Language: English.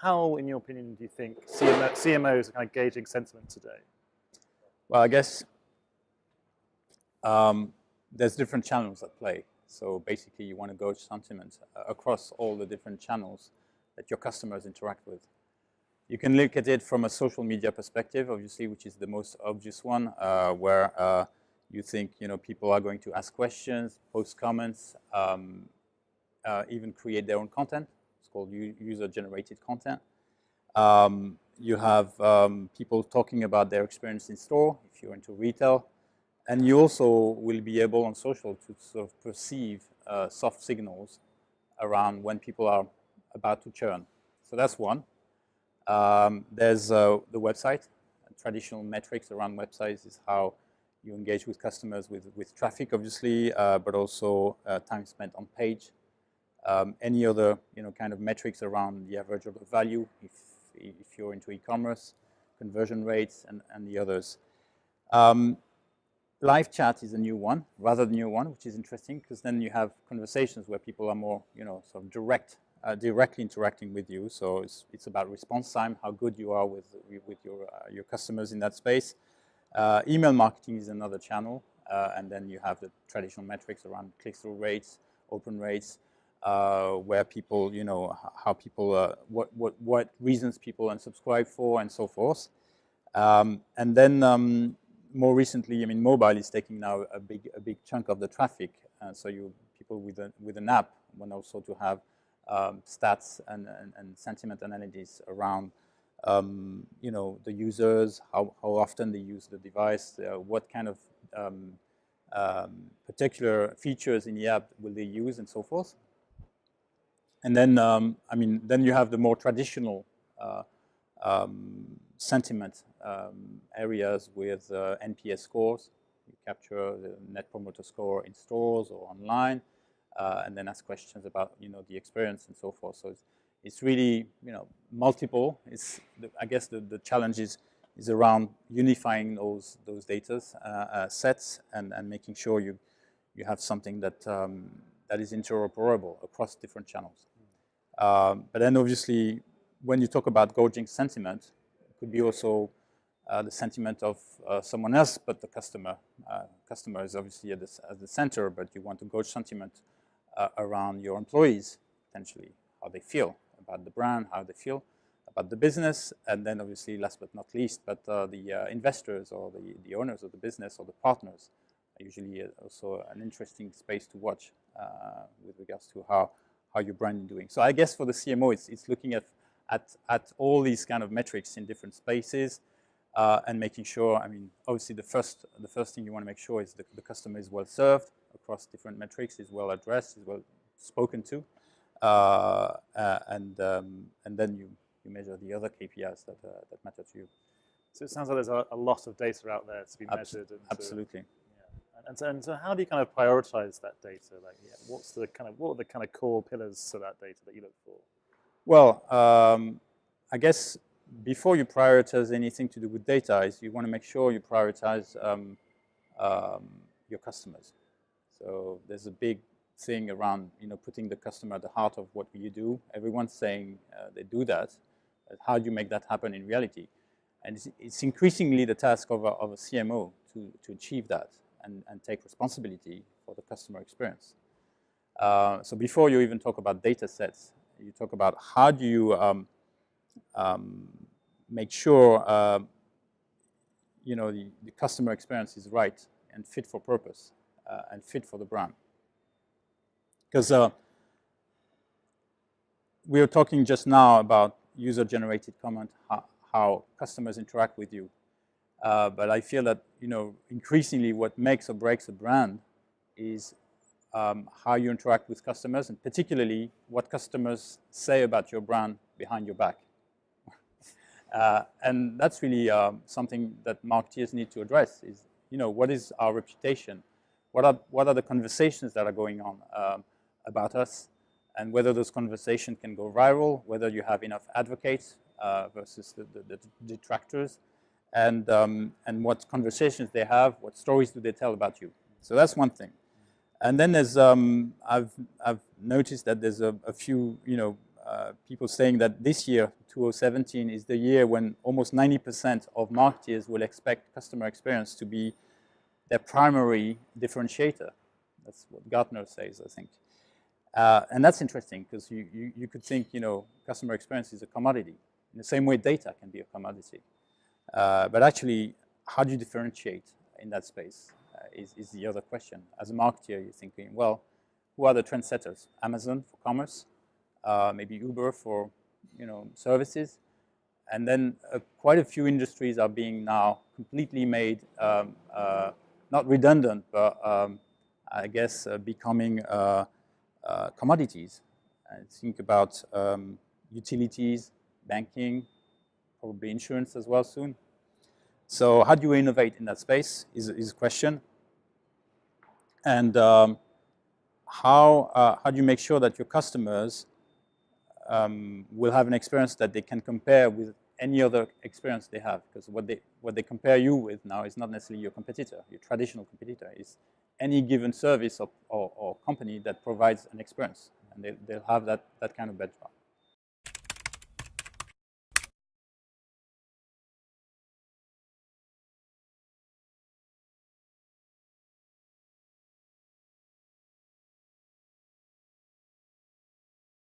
how, in your opinion, do you think CMOs are kind of gauging sentiment today? Well, I guess there's different channels at play. So basically, you want to gauge sentiment across all the different channels that your customers interact with. You can look at it from a social media perspective, obviously, which is the most obvious one, where you think people are going to ask questions, post comments, even create their own content. It's called user-generated content. You have people talking about their experience in store, if you're into retail. And you also will be able on social to sort of perceive soft signals around when people are about to churn. So that's one. There's the website. Traditional metrics around websites is how you engage with customers with traffic, obviously, but also time spent on page. Any other kind of metrics around the average order value, if you're into e-commerce, conversion rates, and the others. Live chat is a new one, rather new one, which is interesting because then you have conversations where people are more, sort of directly interacting with you. So it's about response time, how good you are with your customers in that space. Email marketing is another channel, and then you have the traditional metrics around click-through rates, open rates, where people, how people, what reasons people unsubscribe for, and so forth. And then more recently, mobile is taking now a big chunk of the traffic. So people with an app want also to have stats and sentiment analysis around the users, how often they use the device, what kind of particular features in the app will they use, and so forth. And then, then you have the more traditional sentiment areas with NPS scores. You capture the Net Promoter Score in stores or online, and then ask questions about the experience and so forth. So it's really multiple. I guess the challenge is around unifying those data sets and making sure you have something that is interoperable across different channels. But then obviously, when you talk about gauging sentiment, it could be also the sentiment of someone else, but the customer. Customer is obviously at the center, but you want to gauge sentiment around your employees, potentially, how they feel about the brand, how they feel about the business, and then obviously, last but not least, but the investors or the owners of the business or the partners are usually also an interesting space to watch with regards to how your brand is doing. So I guess for the CMO, it's looking at all these kind of metrics in different spaces and making sure, obviously the first thing you want to make sure is the customer is well served across different metrics, is well addressed, is well spoken to, and then you measure the other KPIs that matter to you. So it sounds like there's a lot of data out there to be measured. Absolutely. And so how do you kind of prioritize that data? Like, what are the kind of core pillars to that data that you look for? Well, I guess before you prioritize anything to do with data, is you want to make sure you prioritize your customers. So there's a big thing around putting the customer at the heart of what you do. Everyone's saying they do that. But how do you make that happen in reality? And it's increasingly the task of a CMO to achieve that and take responsibility for the customer experience. So before you even talk about data sets, you talk about how do you make sure the customer experience is right and fit for purpose and fit for the brand. Because we were talking just now about user-generated comment, how customers interact with you. But I feel that increasingly what makes or breaks a brand is how you interact with customers, and particularly what customers say about your brand behind your back. And that's really something that marketeers need to address. Is what is our reputation? What are the conversations that are going on about us, and whether those conversations can go viral, whether you have enough advocates versus the detractors, and what conversations they have, what stories do they tell about you. So that's one thing. And then there's I've noticed that there's a few people saying that this year, 2017, is the year when almost 90% of marketers will expect customer experience to be their primary differentiator. That's what Gartner says, I think. And that's interesting because you could think, customer experience is a commodity. In the same way, data can be a commodity. But actually, how do you differentiate in that space is the other question. As a marketer, you're thinking, well, who are the trendsetters? Amazon for commerce, maybe Uber for services, and then quite a few industries are being now completely made not redundant, but I guess becoming commodities. And think about utilities, banking, probably insurance as well soon. So how do you innovate in that space is a question. And how do you make sure that your customers will have an experience that they can compare with any other experience they have? Because what they compare you with now is not necessarily your competitor, your traditional competitor. It's any given service or company that provides an experience, and they'll have that kind of bedrock.